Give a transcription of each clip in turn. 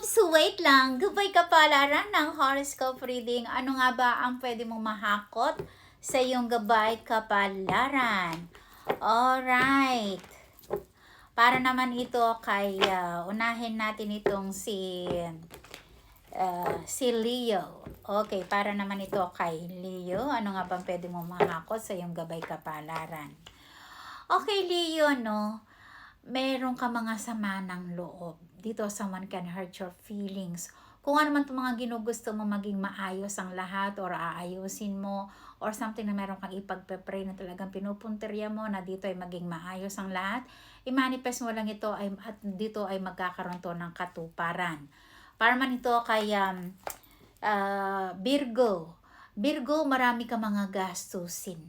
So wait lang, gabay kapalaran ng horoscope reading. Ano nga ba ang pwede mong mahakot sa iyong gabay kapalaran? Alright. Para naman ito kay, unahin natin itong si Leo. Okay, para naman ito kay Leo. Ano nga bang pwede mong mahakot sa iyong gabay kapalaran? Okay, Leo, no? Meron ka mga sama ng loob. Dito, someone can hurt your feelings. Kung ano man itong mga ginugusto mo maging maayos ang lahat or aayusin mo or something na meron kang ipagpe-pray na talagang pinupuntirya mo na dito ay maging maayos ang lahat, i-manifest mo lang ito at dito ay magkakaroon to ng katuparan. Para man ito kay Virgo. Virgo, marami ka mga gastusin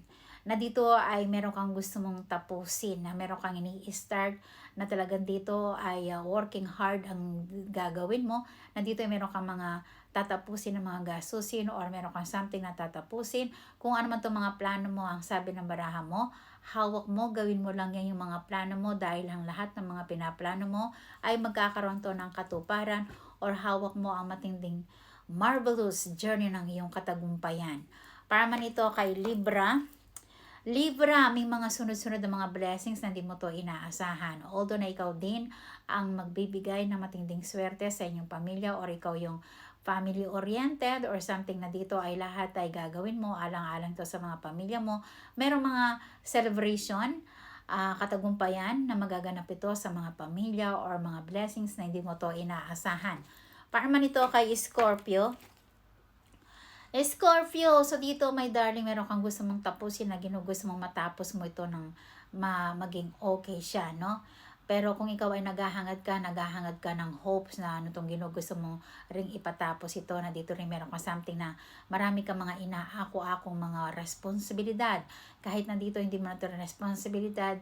na dito ay meron kang gusto mong tapusin, na meron kang ini-start na talagang dito ay working hard ang gagawin mo, na dito ay meron kang mga tatapusin ng mga gastusin or meron kang something na tatapusin. Kung ano man itong mga plano mo, ang sabi ng baraha mo, hawak mo, gawin mo lang yan yung mga plano mo dahil ang lahat ng mga pinaplano mo ay magkakaroon to ng katuparan or hawak mo ang matinding marvelous journey ng iyong katagumpayan. Para man ito kay Libra, may mga sunod-sunod na mga blessings na hindi mo to inaasahan. Although na ikaw din ang magbibigay ng matinding swerte sa inyong pamilya or ikaw yung family-oriented or something na dito ay lahat ay gagawin mo, alang-alang to sa mga pamilya mo. Merong mga celebration, katagumpayan na magaganap ito sa mga pamilya or mga blessings na hindi mo to inaasahan. Para man ito kay Scorpio, so dito my darling, meron kang gusto mong tapusin na ginugusto mong matapos mo ito ng maging okay siya, no? Pero kung ikaw ay naghahangad ka ng hopes na ano itong ginugusto mo ring ipatapos ito, na dito rin meron kang something na marami kang mga inaako-akong mga responsibilidad. Kahit na dito hindi mo na ito responsibilidad,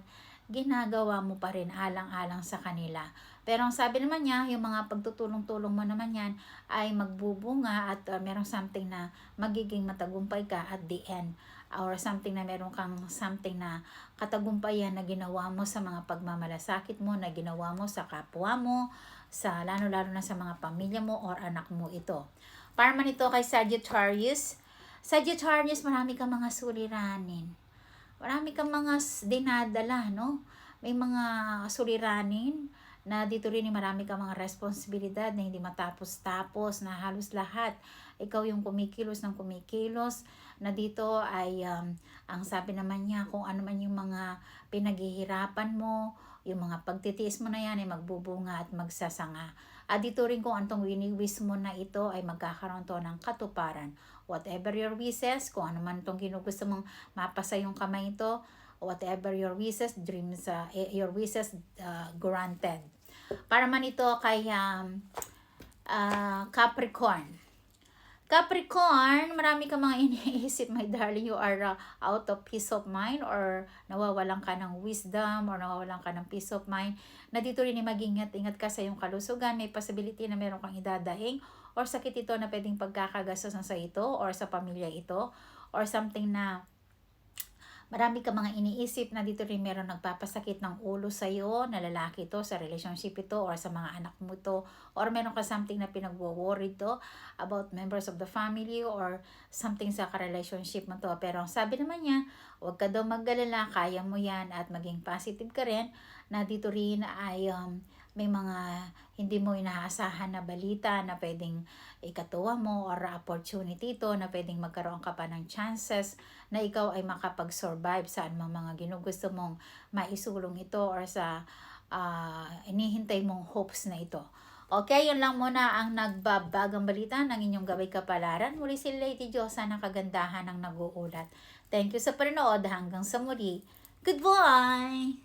ginagawa mo pa rin alang-alang sa kanila. Pero ang sabi naman niya, yung mga pagtutulong-tulong mo naman yan ay magbubunga at merong something na magiging matagumpay ka at the end. Or something na meron kang something na katagumpayan na ginawa mo sa mga pagmamalasakit mo, na ginawa mo sa kapwa mo, sa lalo-lalo na sa mga pamilya mo or anak mo ito. Para man ito kay Sagittarius, marami kang mga suliranin. Marami kang mga dinadala, no? May mga suliranin na dito rin marami kang mga responsibilidad na hindi matapos-tapos, na halos lahat. Ikaw yung kumikilos ng kumikilos, na dito ay ang sabi naman niya, kung ano man yung mga pinaghihirapan mo, yung mga pagtitiis mo na yan ay magbubunga at magsasanga. At dito rin kung anong wini-wish mo na ito ay magkakaroon to ng katuparan. Whatever your wishes, kung ano man itong ginugusto mong mapasa yung kamay ito, whatever your wishes, dreams, your wishes granted. Para man ito kay Capricorn, marami ka mga iniisip, my darling. You are out of peace of mind or nawawalan ka ng wisdom or nawawalan ka ng peace of mind. Na dito rin mag-ingat-ingat ka sa iyong kalusugan. May possibility na meron kang idadaing or sakit ito na pwedeng pagkakagastosan sa ito or sa pamilya ito or something na marami ka mga iniisip, na dito rin meron nagpapasakit ng ulo sa iyo, na lalaki to, sa relationship ito, or sa mga anak mo to, or meron ka something na pinagwo-worry to about members of the family, or something sa ka-relationship mo to. Pero ang sabi naman niya, huwag ka daw mag-alala, kaya mo yan, at maging positive ka rin, na dito rin ay may mga hindi mo inaasahan na balita na pwedeng ikatuwa mo or opportunity to, na pwedeng magkaroon ka pa ng chances na ikaw ay makapag-survive sa anumang mga ginugusto mong maisulong ito or sa inihintay mong hopes na ito. Okay, yun lang muna ang nagbabagang balita ng inyong gabay kapalaran. Muli si Lady Diyosa ng kagandahan ng nag-uulat. Thank you sa panonood. Hanggang sa muli. Goodbye!